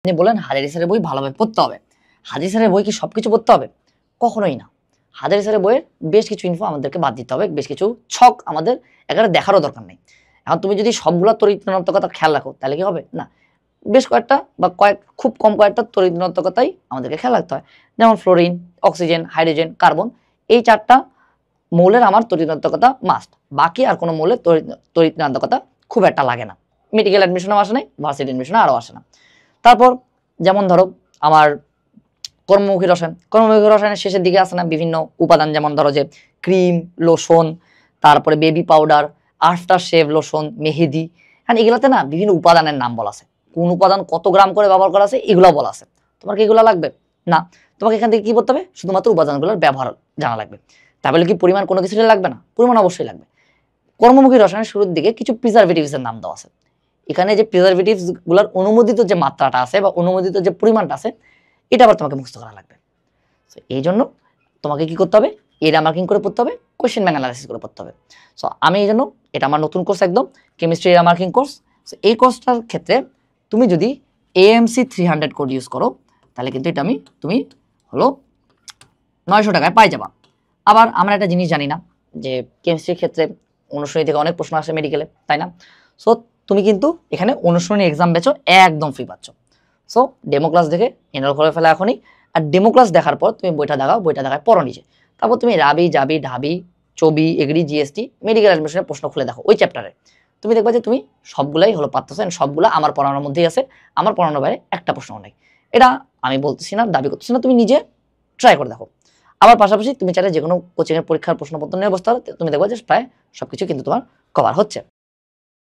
আপনি বলেন হাজারী স্যারের বই ভালোভাবে পড়তে হবে। হাজারী স্যারের বই কি সবকিছু পড়তে হবে? কখনোই না। হাজারী স্যারের বইয়ের বেশ কিছু ইনফো আমাদেরকে বাদ দিতে হবে। বেশ কিছু ছক আমাদের এখানে দেখারও দরকার নেই। এখন তুমি যদি সবগুলা তড়িৎ ঋণাত্মকতা খেয়াল রাখো তাহলে কি হবে? না। বেশ কয়েকটা বা খুব কম কয়েকটা তড়িৎ ঋণাত্মকতাই আমাদেরকে খেয়াল রাখতে হয়। যেমন ফ্লোরিন, অক্সিজেন, হাইড্রোজেন, কার্বন এই ৪ টা মৌলের আমার তড়িৎ ঋণাত্মকতা মাস্ট। বাকি আর কোনো মৌলের তড়িৎ ঋণাত্মকতা খুব একটা লাগে না। মেডিকেল অ্যাডমিশনেও আসে নাই, ভার্সিটি অ্যাডমিশনে আরও আসে না। তারপর যেমন ধরো আমার কর্মমুখী রসায়ন, কর্মমুখী রসায়নের শেষের দিকে আসে না বিভিন্ন উপাদান, যেমন ধরো যে ক্রিম, লোশন, তারপরে baby powder, after shave lotion, মেহেদি। হ্যাঁ, এগুলাতে না বিভিন্ন উপাদানের নাম বলা আছে, কোন উপাদান কত গ্রাম করে ব্যবহার করা আছে এগুলো বলা আছে। তোমার কি এগুলো লাগবে? না। তোমাকে এখান থেকে কি করতে হবে? শুধুমাত্র উপাদানগুলোর ব্যবহার জানা লাগবে। তাহলে কি পরিমাণ কোনো কিছুটা লাগবে না? পরিমাণ অবশ্যই লাগবে। কর্মমুখী রসায়নের শুরুর দিকে কিছু প্রিজারভেটিভস এর নাম দেওয়া আছে। এখানে যে প্রিজারভেটিভস গুলোর অনুমোদিত যে মাত্রাটা আছে বা অনুমোদিত যে পরিমাণটা আছে এটা আবার তোমাকে মুখস্থ করা লাগবে। এই জন্য তোমাকে কি করতে হবে? এরিয়া মার্কিং করে পড়তে হবে, কোয়েশ্চেন ব্যাংক অ্যানালাইসিস করে পড়তে হবে। সো আমি এই জন্য এটা আমার নতুন কোর্স, একদম chemistry area marking course. So এই কোর্সটার ক্ষেত্রে তুমি যদি AMC 300 কোড ইউজ করো তাহলে কিন্তু এটা তুমি হলো 900 টাকায় পাই যাবা। আবার আমরা একটা জিনিস জানি না যে কেমিস্ট্রির ক্ষেত্রে অনুশীলনী থেকে অনেক প্রশ্ন আসে মেডিকেলে, তাই না? সো তুমি কিন্তু এখানে অনুশীলনী এক্সাম ব্যাচও একদম ফ্রি পাচ্ছ। সো ডেমো ক্লাস দেখে এনরোল করে ফেলা এখনই। আর ডেমো ক্লাস দেখার পর তুমি বইটা দেখাও, বইটা দেখায় পড়ো নিজে। তারপর তুমি রাবি, জাবি, ঢাবি, চবি, এগ্রি, জিএসটি, মেডিকেল অ্যাডমিশনের প্রশ্ন খুলে দেখো ওই চ্যাপ্টারে। তুমি দেখবা যে তুমি সবগুলাই হলো পারতেছো, সবগুলো আমার পড়ানোর মধ্যেই আছে। আমার পড়ানোর বাইরে একটা প্রশ্ন নেই। এটা আমি বলতেছি না, দাবি করতেছি না, তুমি নিজে ট্রাই করে দেখো। আবার পাশাপাশি তুমি চাইলে যে কোনো কোচিংয়ের পরীক্ষার প্রশ্নপত্র নিয়ে বসতে পারো, তুমি দেখবা যে প্রায় সবকিছু কিন্তু তোমার কভার হচ্ছে।